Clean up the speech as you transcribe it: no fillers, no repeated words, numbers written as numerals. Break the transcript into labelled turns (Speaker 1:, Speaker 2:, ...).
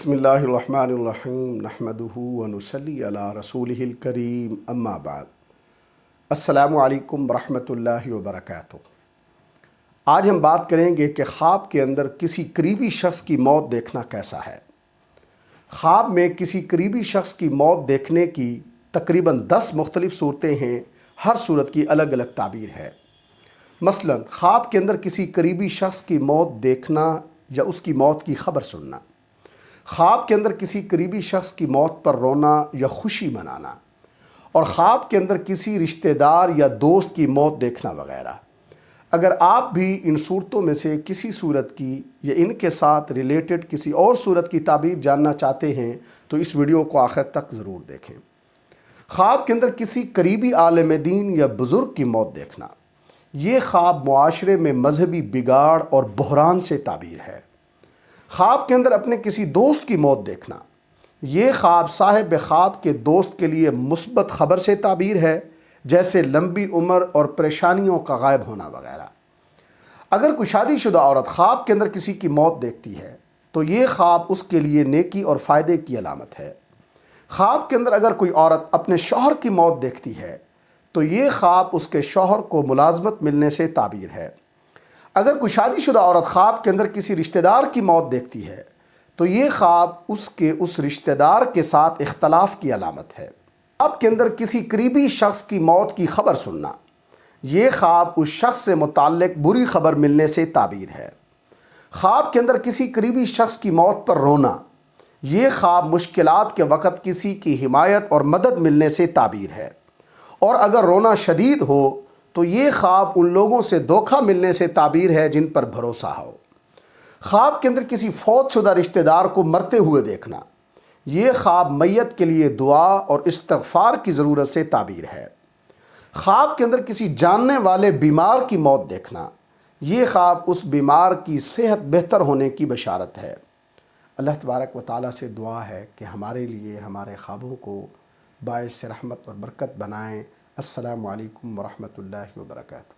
Speaker 1: بسم اللہ الرحمن الرحیم نحمدہ ونصلی علی رسولہ الکریم اما بعد السلام علیکم ورحمۃ اللہ وبرکاتہ۔ آج ہم بات کریں گے کہ خواب کے اندر کسی قریبی شخص کی موت دیکھنا کیسا ہے۔ خواب میں کسی قریبی شخص کی موت دیکھنے کی تقریباً 10 مختلف صورتیں ہیں، ہر صورت کی الگ الگ تعبیر ہے۔ مثلا خواب کے اندر کسی قریبی شخص کی موت دیکھنا یا اس کی موت کی خبر سننا، خواب کے اندر کسی قریبی شخص کی موت پر رونا یا خوشی منانا، اور خواب کے اندر کسی رشتہ دار یا دوست کی موت دیکھنا وغیرہ۔ اگر آپ بھی ان صورتوں میں سے کسی صورت کی یا ان کے ساتھ ریلیٹڈ کسی اور صورت کی تعبیر جاننا چاہتے ہیں تو اس ویڈیو کو آخر تک ضرور دیکھیں۔ خواب کے اندر کسی قریبی عالم دین یا بزرگ کی موت دیکھنا، یہ خواب معاشرے میں مذہبی بگاڑ اور بحران سے تعبیر ہے۔ خواب کے اندر اپنے کسی دوست کی موت دیکھنا، یہ خواب صاحب خواب کے دوست کے لیے مثبت خبر سے تعبیر ہے، جیسے لمبی عمر اور پریشانیوں کا غائب ہونا وغیرہ۔ اگر کوئی شادی شدہ عورت خواب کے اندر کسی کی موت دیکھتی ہے تو یہ خواب اس کے لیے نیکی اور فائدے کی علامت ہے۔ خواب کے اندر اگر کوئی عورت اپنے شوہر کی موت دیکھتی ہے تو یہ خواب اس کے شوہر کو ملازمت ملنے سے تعبیر ہے۔ اگر کوئی شادی شدہ عورت خواب کے اندر کسی رشتہ دار کی موت دیکھتی ہے تو یہ خواب اس رشتہ دار کے ساتھ اختلاف کی علامت ہے۔ خواب کے اندر کسی قریبی شخص کی موت کی خبر سننا، یہ خواب اس شخص سے متعلق بری خبر ملنے سے تعبیر ہے۔ خواب کے اندر کسی قریبی شخص کی موت پر رونا، یہ خواب مشکلات کے وقت کسی کی حمایت اور مدد ملنے سے تعبیر ہے، اور اگر رونا شدید ہو تو یہ خواب ان لوگوں سے دھوکہ ملنے سے تعبیر ہے جن پر بھروسہ ہو۔ خواب کے اندر کسی فوت شدہ رشتہ دار کو مرتے ہوئے دیکھنا، یہ خواب میت کے لیے دعا اور استغفار کی ضرورت سے تعبیر ہے۔ خواب کے اندر کسی جاننے والے بیمار کی موت دیکھنا، یہ خواب اس بیمار کی صحت بہتر ہونے کی بشارت ہے۔ اللہ تبارک و تعالیٰ سے دعا ہے کہ ہمارے لیے ہمارے خوابوں کو باعث رحمت اور برکت بنائیں۔ السلام علیکم ورحمۃ اللہ وبرکاتہ۔